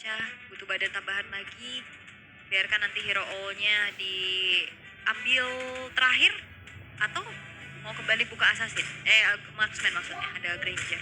Kaca butuh badan tambahan lagi. Biarkan nanti hero all-nya diambil terakhir atau mau kembali buka assassin? Marksman maksudnya, ada Granger.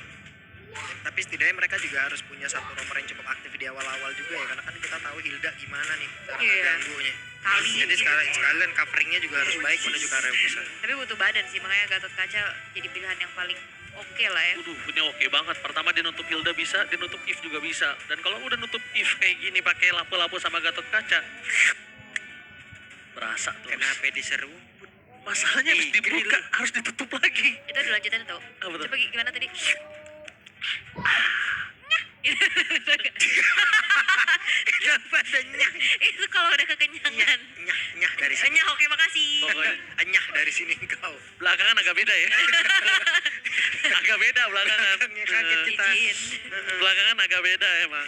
Tapi setidaknya mereka juga harus punya satu nomor yang cukup aktif di awal-awal juga ya, karena kan kita tahu Hilda gimana nih cara Iya. ngeganggunya. Kali Jadi sekalian coveringnya juga harus baik menuju ke area pusat. tapi butuh badan sih, makanya Gatot Kaca jadi pilihan yang paling oke lah ya. Waduh, ini oke banget. Pertama dia nutup Hilda bisa, dia nutup Eve juga bisa. Dan kalau udah nutup Eve kayak gini pakai lapu-lapu sama Gatot Kaca, berasa tuh. Kenapa diseru? Masalahnya harus dibuka, harus ditutup lagi. Itu dilanjutin tuh. Apa tuh? Coba gimana tadi? Kenapa ada nyah? Itu kalau udah kekenyangan. Nyah dari sini. Nyah, oke makasih. Pokoknya Nyah dari sini kau. belakangan agak beda ya. Agak beda belakangan. Belakangnya kaget kita. Izin. Belakangan agak beda emang.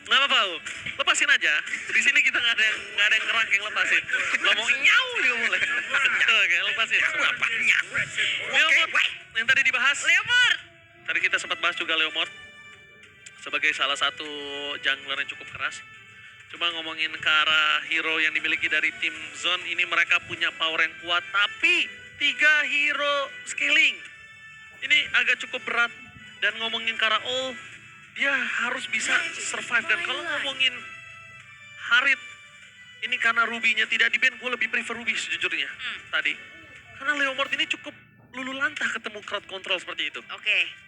Nggak apa-apa, U. Lepasin aja. Di sini kita nggak ada yang ngerangkeng, lepasin. Ngomong nyau dia mulai. Oke, lepasin. Apa nyah? Leomord yang tadi dibahas. Leopard. Tadi kita sempat bahas juga Leomord sebagai salah satu jungler yang cukup keras. Cuma ngomongin ke arah hero yang dimiliki dari tim Zone, ini mereka punya power yang kuat, tapi 3 hero scaling. Ini agak cukup berat. Dan ngomongin ke arah all, dia harus bisa survive. Dan kalau ngomongin Harit, ini karena Ruby-nya tidak di-ban, gue lebih prefer Ruby sejujurnya tadi. Karena Leomord ini cukup lulu lantah ketemu crowd control seperti itu. Oke.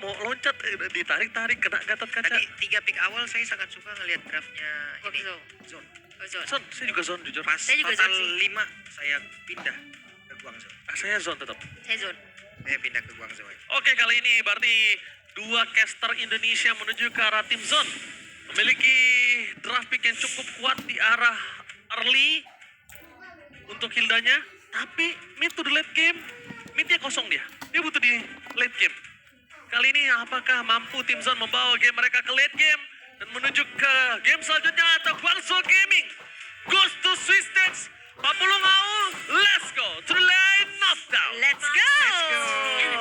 Mau loncat, ditarik-tarik, kena Gatot Kaca. Tadi 3 pick awal saya sangat suka ngelihat draftnya ini. Guangzhou. Zone. Oh, Zone. Zone, saya juga zone jujur. Pas Saya juga total zone sih. 5 saya pindah ke Guangzhou. Saya zone tetap. Saya Zone. Saya pindah ke Guangzhou aja. Oke, kali ini berarti 2 caster Indonesia menuju ke arah tim zone. Memiliki draft pick yang cukup kuat di arah early untuk Hildanya. Tapi mid to the late game, midnya kosong dia. Dia butuh di late game. Kali ini apakah mampu tim zone membawa game mereka ke late game dan menuju ke game selanjutnya atau Guangzhou Gaming goes to Swiss Stakes 40 mau, let's go to the line knockdown. Let's go.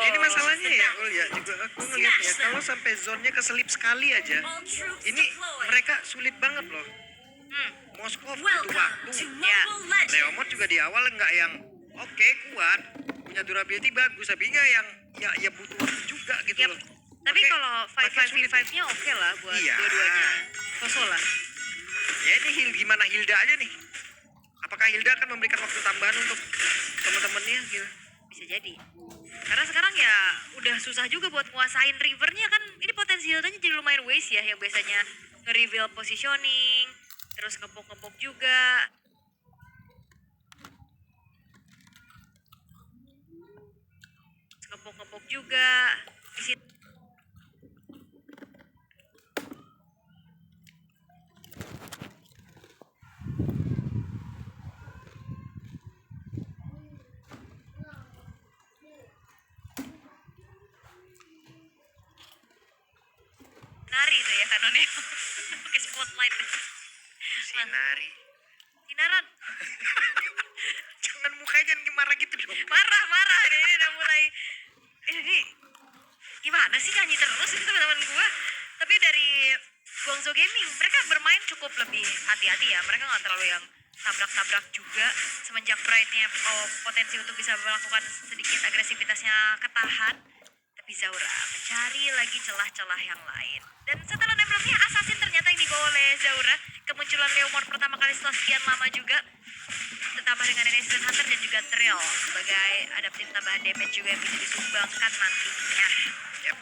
Ini masalahnya ya, Ul ya. Juga aku ngeliat ya, kalau sampai zonnya keselip sekali aja, ini mereka sulit banget loh. Moskov butuh waktu. Ya. Leomord juga di awal nggak yang oke kuat, punya durability bagus, tapi nggak yang ya butuh waktu juga gitu Yap. loh. Tapi Oke, kalau makin sulit 5v5-nya oke lah buat Iya. dua-duanya. Kosong lah. Ya ini gimana Hilda aja nih? Apakah Hilda akan memberikan waktu tambahan untuk teman-temannya gitu? Bisa jadi. Karena sekarang ya udah susah juga buat nguasain rivernya kan. Ini potensi Hildanya jadi lumayan waste ya, yang biasanya nge-reveal positioning, terus ngepok-ngepok juga. Ngepok-ngepok juga. Di situ nari itu ya kanonnya. Pakai spotlight. Sinari. Sinaran. Jangan mukanya gimana gitu dong. Marah ini udah mulai ini gimana sih, nyanyi terus itu teman-teman gua. Tapi dari Guangzhou Gaming mereka bermain cukup lebih hati-hati ya, mereka nggak terlalu yang tabrak-tabrak juga. Semenjak Brightnya potensi untuk bisa melakukan sedikit agresivitasnya ketahan, tapi Zaura mencari lagi celah-celah yang lain. Dan setelah emblemnya Assassin ternyata yang dibawa oleh Zaura, kemunculan Leomord pertama kali setelah sekian lama juga, ditambah dengan Renaissance Hunter dan juga Trail sebagai adaptif tambahan damage juga yang bisa disumbangkan nantinya. Yap.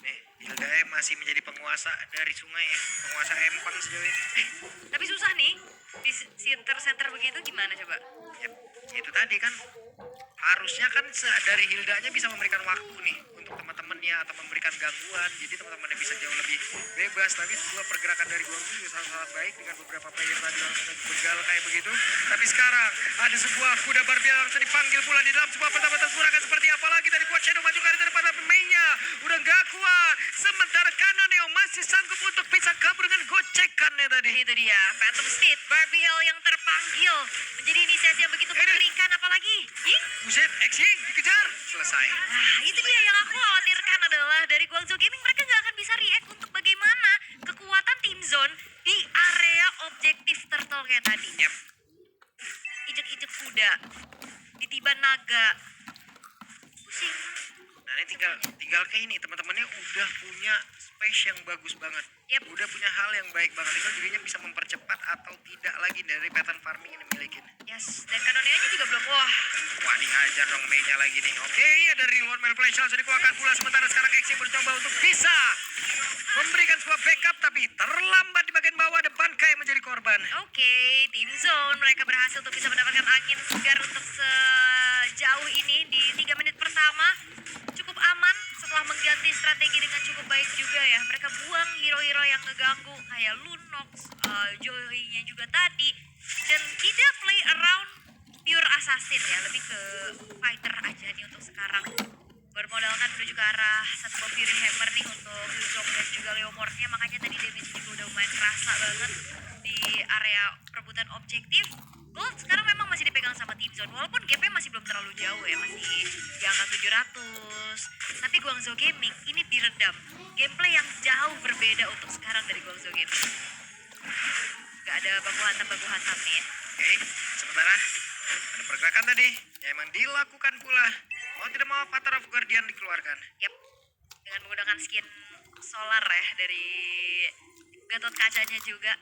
Nih, Hilda masih menjadi penguasa dari sungai ya. Penguasa empang sejauh ini. Tapi susah nih, di center begitu gimana coba? Yap. Itu tadi kan harusnya kan dari Hildanya bisa memberikan waktu nih untuk teman-temannya atau memberikan gangguan, jadi teman-temannya bisa jauh lebih bebas. Tapi sebuah pergerakan dari Guangzhou juga sangat baik dengan beberapa player tadi langsung begal kayak begitu. Tapi sekarang ada sebuah kuda barbel langsung dipanggil pula di dalam sebuah pertama akan seperti apa lagi. Tadi buat Shadow maju ke arah depan, tapi mainnya udah gak kuat, sementara Kanoneo masih sanggup untuk bisa kabur dengan gocekannya tadi. Itu dia, Phantom Steed, Barbiel yang terpanggil menjadi inisiasi yang begitu mengerikan, apalagi Buset, Exing dikejar, selesai. Nah, itu dia yang aku khawatirkan adalah dari Guangzhou Gaming mereka nggak akan bisa react untuk bagaimana tadi. Yap. Injek-injek kuda, ditiban naga. Pusing. Nah ini tinggal kayak ini teman-temannya udah punya space yang bagus banget. Yap. Udah punya hal yang baik banget. Tinggal jadinya bisa mempercepat atau tidak lagi dari pattern farming yang dimilikin. Yes, dan kanonianya juga belum. Wah dihajar dong Mei-nya lagi nih. Oke ada reward manipulation langsung dikeluarkan pula. Sementara sekarang Xing mencoba untuk bisa memberikan sebuah backup tapi terlambat di bagian bawah dan Bankai menjadi korban. Oke, tim Zone mereka berhasil untuk bisa mendapatkan angin segar untuk sejauh ini di 3 menit pertama. Cukup aman setelah mengganti strategi dengan cukup baik juga ya. Mereka buang hero-hero yang ngeganggu kayak Lunox, Joey-nya juga tadi. Dan tidak play around pure assassin ya, lebih ke fighter aja nih untuk sekarang. Bermodalkan menuju ke arah satu buah Fury Hammer nih untuk Hillsong dan juga Leomordnya. Makanya tadi damage juga udah lumayan kerasa banget di area perebutan objektif. Gold sekarang memang masih dipegang sama Team Zone. Walaupun gapnya masih belum terlalu jauh ya. Masih di angka 700. Tapi Guangzhou Gaming ini diredam. Gameplay yang jauh berbeda untuk sekarang dari Guangzhou Gaming. Gak ada baku hantam nih ya. Oke sementara ada pergerakan tadi yang emang dilakukan pula. Mau tidak mau Avatar of Guardian dikeluarkan. Yap, dengan menggunakan skin solar ya dari Gatot Kacanya juga.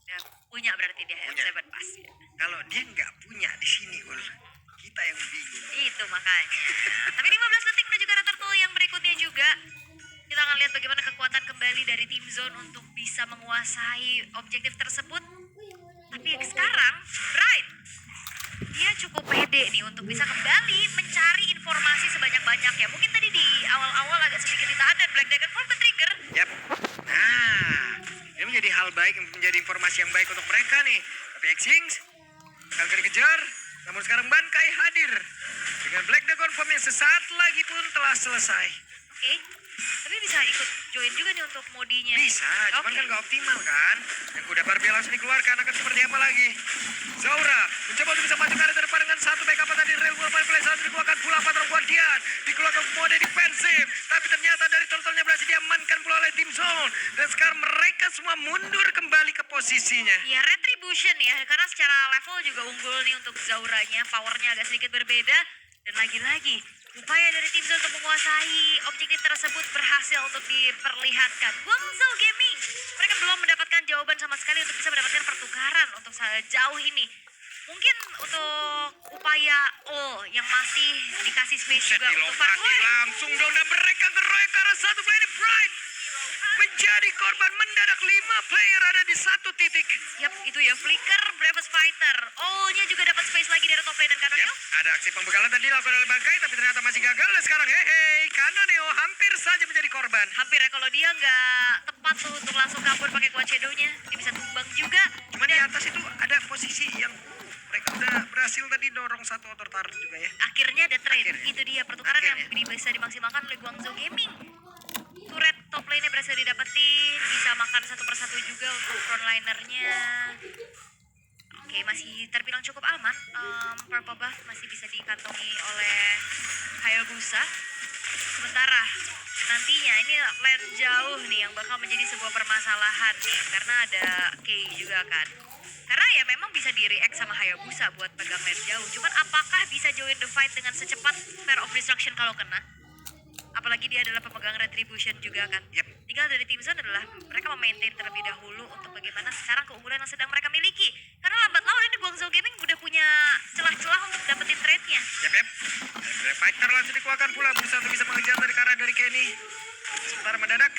Ya, punya berarti dia Punya. M7 Pass ya. Kalau dia nggak punya di sini Ul, kita yang bingung. Itu makanya. Tapi 15 detik menuju ke arah turtle yang berikutnya juga. Kita akan lihat bagaimana kekuatan kembali dari tim Zone untuk bisa menguasai objektif tersebut. Tapi sekarang, Bright, dia cukup pede nih untuk bisa kembali mencari informasi sebanyak-banyaknya. Mungkin tadi di awal-awal agak sedikit ditahan dan Black Dragonfall ke-trigger. Yap. Nah, ini menjadi hal baik, menjadi informasi yang baik untuk mereka nih. Tapi Xing akan dikejar, namun sekarang Bankai hadir dengan Black Dragon Form yang sesaat lagi pun telah selesai. Oke, tapi bisa ikut join juga nih untuk modinya. Bisa, cuman Oke. kan gak optimal kan. Yang kuda Barbie langsung dikeluarkan, akan seperti apa lagi? Zaura mencoba untuk bisa maju ke arah depan dengan satu backup tadi Railway Manipulation langsung dikeluarkan pula Avatar Guardian. Dikeluarkan mode defensif, tapi ternyata dari turtle-nya berhasil diamankan pula oleh tim Zone. Dan sekarang mereka semua mundur kembali ke posisinya. Ya retribution ya, karena secara level juga unggul nih untuk Zauranya, powernya agak sedikit berbeda. Dan lagi-lagi, upaya dari tim Zone untuk menguasai objektif tersebut berhasil untuk diperlihatkan. Guangzhou Gaming, mereka belum mendapatkan jawaban sama sekali untuk bisa mendapatkan pertukaran untuk sejauh ini. Mungkin untuk upaya yang masih dikasih space Set juga untuk dilokasi langsung dong dan mereka ngeroyok ke arah satu player Bright. Menjadi korban mendadak 5 player ada di satu titik. Yap, itu ya Flicker, Bravest Fighter. nya juga dapat space lagi dari top lane dan Kanoneo. Yap, ada aksi pembegalan tadi dilakukan oleh Bankai tapi ternyata masih gagal dan sekarang hehe Kanoneo hampir saja menjadi korban. Hampir ya kalau dia nggak tepat tuh untuk langsung kabur pakai Quad Shadow-nya. Dia bisa tumbang juga. Cuman di atas itu ada posisi yang mereka udah berhasil tadi dorong satu outer turret juga ya. Akhirnya ada trade. Akhirnya. Itu dia pertukaran yang Akhirnya. bisa dimaksimalkan oleh Guangzhou Gaming. Turret top lane-nya berhasil didapetin. Bisa makan satu persatu juga untuk frontlinernya. Oke, masih terbilang cukup aman. Purple buff masih bisa dikantongi oleh Hayabusa. Sementara nantinya ini lane jauh nih yang bakal menjadi sebuah permasalahan nih. Karena ada Kei juga kan. Karena ya memang bisa di-react sama Hayabusa buat pegang lane jauh. Cuman apakah bisa join the fight dengan secepat Sphere of Destruction kalau kena? Apalagi dia adalah pemegang retribution juga kan. Yap. Tinggal dari tim Zone adalah mereka memaintain terlebih dahulu untuk bagaimana sekarang keunggulan yang sedang mereka miliki. Karena lambat laun ini Guangzhou Gaming udah punya celah-celah untuk dapetin trade-nya. Yap. Ada fighter langsung dikeluarkan pula berusaha untuk bisa mengejar dari karena dari Kenny. Sementara mendadak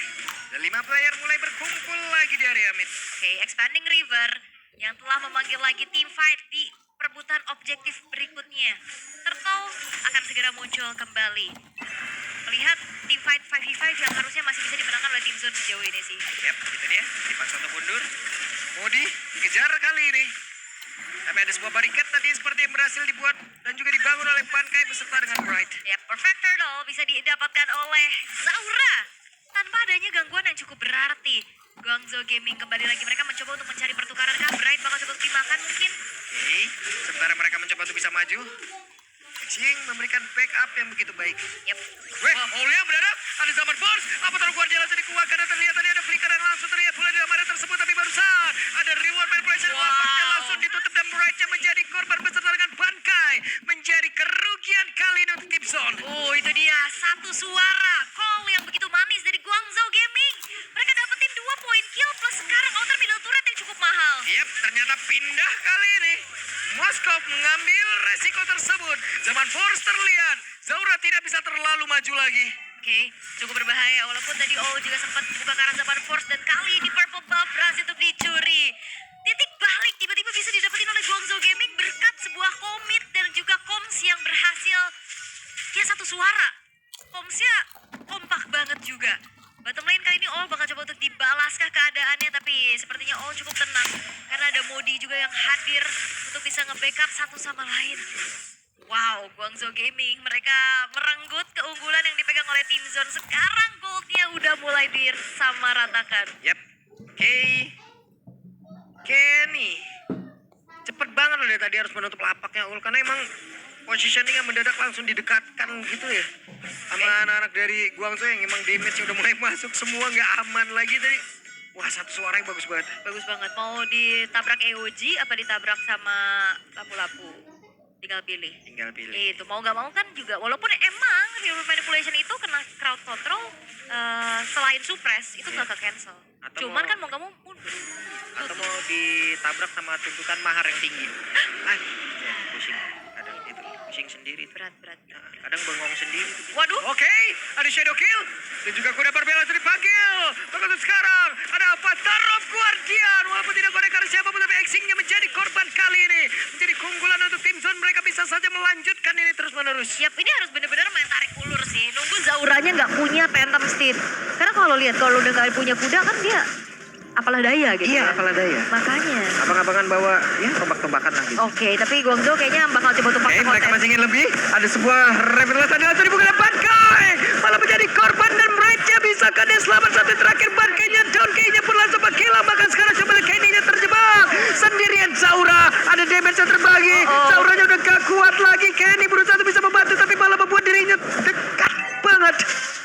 dan 5 player mulai berkumpul lagi di area mid. Oke, Expanding River yang telah memanggil lagi team fight di perebutan objektif berikutnya. Turtle akan segera muncul kembali. Melihat team fight 5v5 yang harusnya masih bisa dimenangkan oleh tim Zone sejauh ini sih. Yap, itu dia. Dipaksa untuk mundur. Modi dikejar kali ini. Tapi ada sebuah barikat tadi seperti yang berhasil dibuat dan juga dibangun oleh Bankai beserta dengan Bright. Ya, Perfect Turtle bisa didapatkan oleh Zaura tanpa adanya gangguan yang cukup berarti. Guangzhou Gaming kembali lagi, mereka mencoba untuk mencari pertukaran kah? Bright bakal coba untuk dimakan mungkin. Oke, sementara mereka mencoba untuk bisa maju. Xing memberikan backup yang begitu baik. Yep. Weh, Olia mendadak ada zaman force. Apa taruh Guardian langsung dikeluarkan dan terlihat tadi ada flicker yang langsung terlihat pula di area tersebut. Tapi barusan ada reward manipulation. Wow. Wapaknya langsung ditutup sekarang outer middle turret yang cukup mahal. Yap, ternyata pindah kali ini. Moskov mengambil resiko tersebut. Zaman Force terlihat. Zaura tidak bisa terlalu maju lagi. Oke, cukup berbahaya. Walaupun tadi juga sempat membuka ke arah zaman Force dan kali ini Purple Buff berhasil untuk dicuri. Titik balik tiba-tiba bisa didapetin oleh Guangzhou Gaming berkat sebuah komit dan juga koms yang berhasil ya satu suara. Komsnya kompak banget juga. Bottom lane kali ini bakal coba untuk dibalaskah keadaannya, tapi sepertinya cukup tenang karena ada Modi juga yang hadir untuk bisa nge-backup satu sama lain. Wow, Guangzhou Gaming mereka merenggut keunggulan yang dipegang oleh Team Zone. Sekarang goldnya udah mulai disamaratakan. Yap. Kenny. Cepet banget loh dia tadi harus menutup lapaknya Ul. Karena emang positioningnya mendadak langsung didekatkan gitu ya. Sama anak-anak dari Guangzhou yang emang damage udah mulai masuk. Semua nggak aman lagi tadi. Wah, satu suara yang bagus banget. Bagus banget. Mau ditabrak EOG apa ditabrak sama lapu-lapu? Tinggal pilih. Itu mau nggak mau kan juga. Walaupun emang real manipulation itu kena crowd control, selain suppress itu nggak ke cancel. Cuman kan mau nggak mau mundur. Atau mau ditabrak sama tuntutan mahar yang tinggi. Pusing. Kadang itu pusing sendiri. Berat. Kadang bengong sendiri. Waduh. Oke, ada shadow kill. Dan juga kuda berbela itu dipanggil. Begitu sekarang ada Avatar of Guardian. Walaupun tidak kode karena siapapun, tapi Exing-nya menjadi korban kali ini. Menjadi keunggulan untuk tim Zone. Mereka bisa saja melanjutkan ini terus menerus. Siap, ini harus benar-benar main tarik ulur sih. Nunggu Zauranya nggak punya Phantom Steed. Karena kalau lihat kalau udah nggak punya kuda kan dia apalah daya gitu. Iya, ya. apalah daya. Makanya. Abang-abangan bawa ya tombak-tombakan lah gitu. Oke, tapi Guangzhou kayaknya bakal coba tumpang Oke, mereka masih ingin lebih. Ada sebuah revitalisasi langsung dibuka oleh Bankai. Malah menjadi korban dan mereka bisa kan dia selamat satu terakhir. Bankainya down, kayaknya pun langsung menghilang. Bahkan sekarang coba Kenny-nya terjebak. Sendirian Zaura. Ada damage yang terbagi. Zauranya udah gak kuat lagi. Kenny berusaha untuk bisa membantu, tapi malah membuat dirinya dekat banget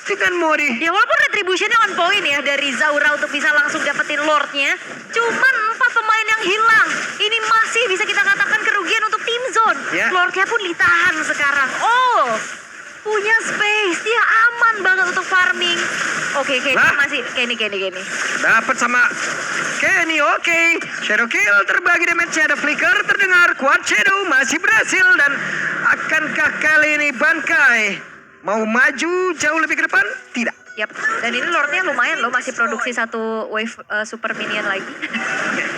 dengan Modi. Ya walaupun retributionnya on point ya dari Zaura untuk bisa langsung dapetin Lordnya. Cuman 4 pemain yang hilang. Ini masih bisa kita katakan kerugian untuk Team Zone. Ya. Lordnya pun ditahan sekarang. Punya space. Dia aman banget untuk farming. Oke, masih Kenny. Dapat sama Kenny, oke. Shadow kill terbagi damage-nya, ada flicker terdengar. Quad Shadow masih berhasil. Dan akankah kali ini Bankai mau maju jauh lebih ke depan? Tidak. Yap, dan ini Lordnya lumayan loh, masih produksi satu wave super minion lagi.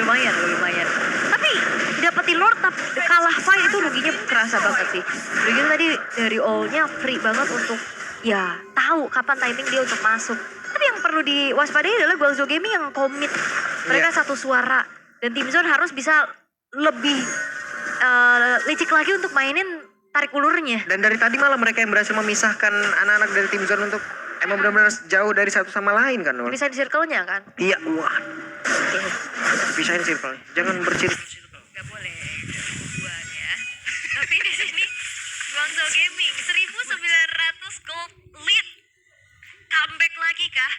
lumayan. Tapi dapetin Lord kalah fight itu ruginya kerasa banget sih. Ruginya tadi dari all-nya free banget untuk ya tahu kapan timing dia untuk masuk. Tapi yang perlu diwaspadai adalah Guangzhou Gaming yang komit. Mereka satu suara dan Team Zone harus bisa lebih licik lagi untuk mainin tarik ulurnya. Dan dari tadi malah mereka yang berhasil memisahkan anak-anak dari tim Zone untuk emang benar-benar jauh dari satu sama lain kan, Nul? Bisa di circle-nya kan? Iya, wah. Pisahin circle. Jangan bercirkel. Gak boleh hubungan ya. Tapi di sini Guangzhou Gaming 1900 gold lead. Comeback lagi kah?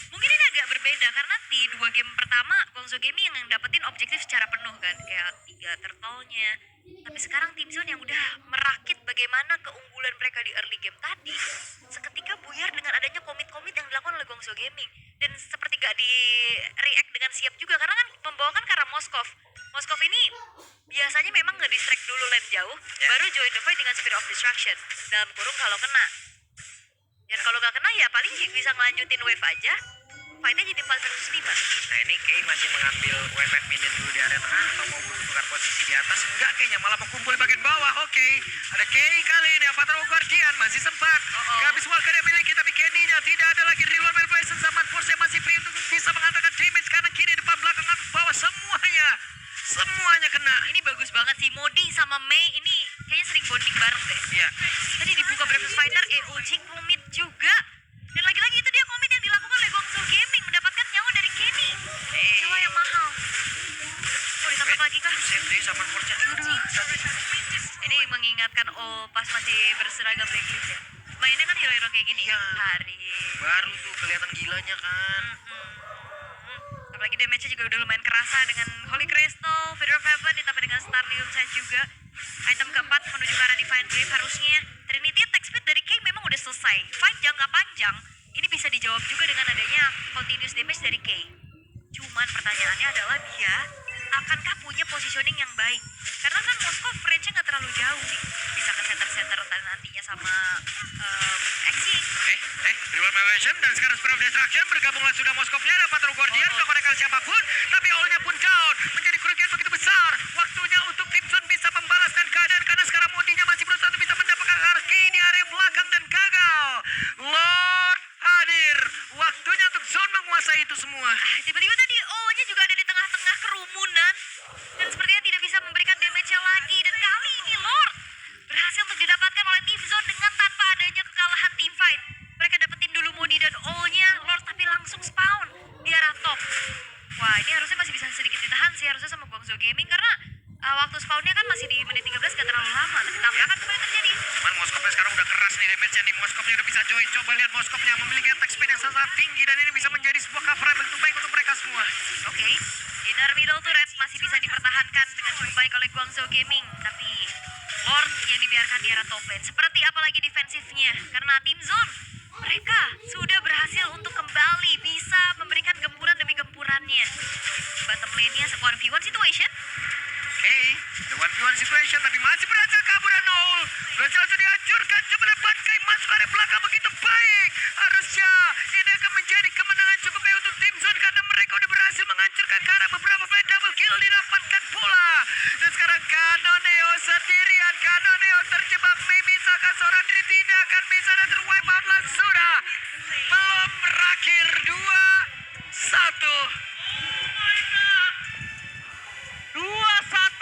Mungkin ini agak berbeda karena di 2 game pertama Guangzhou Gaming yang dapetin objektif secara penuh kan, kayak 3 turtle-nya. Tapi sekarang Team Zone yang udah merakit bagaimana keunggulan mereka di early game tadi seketika buyar dengan adanya komit-komit yang dilakukan oleh Guangzhou Gaming. Dan seperti gak di react dengan siap juga karena kan membawakan ke arah Moskov ini biasanya memang nge-distract dulu lane jauh, baru join the fight dengan Spirit of Destruction dalam kurung kalau kena. Dan kalau gak kena ya paling bisa ngelanjutin wave aja. Fightnya jadi 405. Nah, ini Kay masih mengambil WF minion dulu di area tengah atau mau bertukar posisi di atas? Enggak, kayaknya malah mau kumpul di bagian bawah. Oke, ada Kay kali ini. Avatar of Guardian masih sempat. Gak habis walker yang miliki, tapi Kenny-nya tidak ada lagi real manipulation. Zaman Force yang masih free untuk bisa mengatakan damage karena kiri depan belakang atas bawah semuanya kena. Ini bagus banget sih, Modi sama Mei ini kayaknya sering bonding bareng deh. Iya. Tadi dibuka Breakfast Fighter, EOG komit juga. Dan lagi-lagi itu dia komit yang dilakukan oleh Guangzhou Gaming mendapatkan nyawa dari Kenny. Nyawa yang mahal. Ditangkap lagi kah? Sendiri sama Force-nya. Ini mengingatkan pas masih berseragam Blacklist ya. Mainnya kan hero-hero kayak gini. Iya. Hari. Baru tuh kelihatan gilanya kan. Apalagi damage-nya juga udah lumayan kerasa dengan Holy Crystal, Feather of Heaven ditambah dengan Starlium Sand juga. Item keempat menuju ke arah Divine Glaive harusnya. Trinity attack speed dari Kay memang udah selesai. Fight jangka panjang ini bisa dijawab juga dengan adanya continuous damage dari Kay. Cuman pertanyaannya adalah dia akankah punya positioning yang baik? Karena kan Moskov range-nya nggak terlalu jauh nih. Bisa ke center-center nantinya sama Exing. Reward Mention dan sekarang Spirit of Destruction bergabunglah sudah Moskopnya dapat True Guardian tak konekan siapapun, tapi all-nya pun down, menjadi kerugian begitu besar. Waktunya untuk tim Zone bisa membalaskan keadaan karena sekarang Modinya masih berusaha untuk bisa mendapatkan Arki di area belakang dan gagal. Lord hadir, waktunya untuk Zone menguasai itu semua. Tiba-tiba tadi O-nya juga ada di tengah-tengah kerumunan dan sepertinya tidak bisa memberikan damage-nya lagi. Dan kali ini Lord berhasil untuk didapatkan oleh tim Zone dengan tanpa adanya kekalahan team fight. Mereka dapetin dulu Modi dan O-nya Lord, tapi langsung spawn di arah top. Wah, ini harusnya masih bisa sedikit ditahan sih harusnya sama Guangzhou Gaming karena waktu spawnnya kan masih di menit 13 gak terlalu lama, tapi tabrakan kembali terjadi. Cuman Moskopnya sekarang udah keras nih damage-nya nih. Moskopnya udah bisa join. Coba lihat Moskopnya memiliki attack speed yang sangat tinggi dan ini bisa menjadi sebuah cover yang begitu baik untuk mereka semua. Oke, inner middle turret masih bisa dipertahankan dengan cukup baik oleh Guangzhou Gaming, tapi Lord yang dibiarkan di arah top lane. Seperti apalagi defensifnya, karena tim Zone mereka sudah berhasil untuk kembali bisa memberikan gempuran demi gempurannya. Bottom lane-nya 1v1 situation. Oke, the 1v1 situation tapi masih berhasil kabur dan Noel. Berhasil langsung dihancurkan. Coba lihat Bangkai masuk area belakang begitu baik. Harusnya ini akan menjadi kemenangan cukup baik untuk tim Zone karena mereka udah berhasil menghancurkan ke arah beberapa play double kill didapatkan pula. Dan sekarang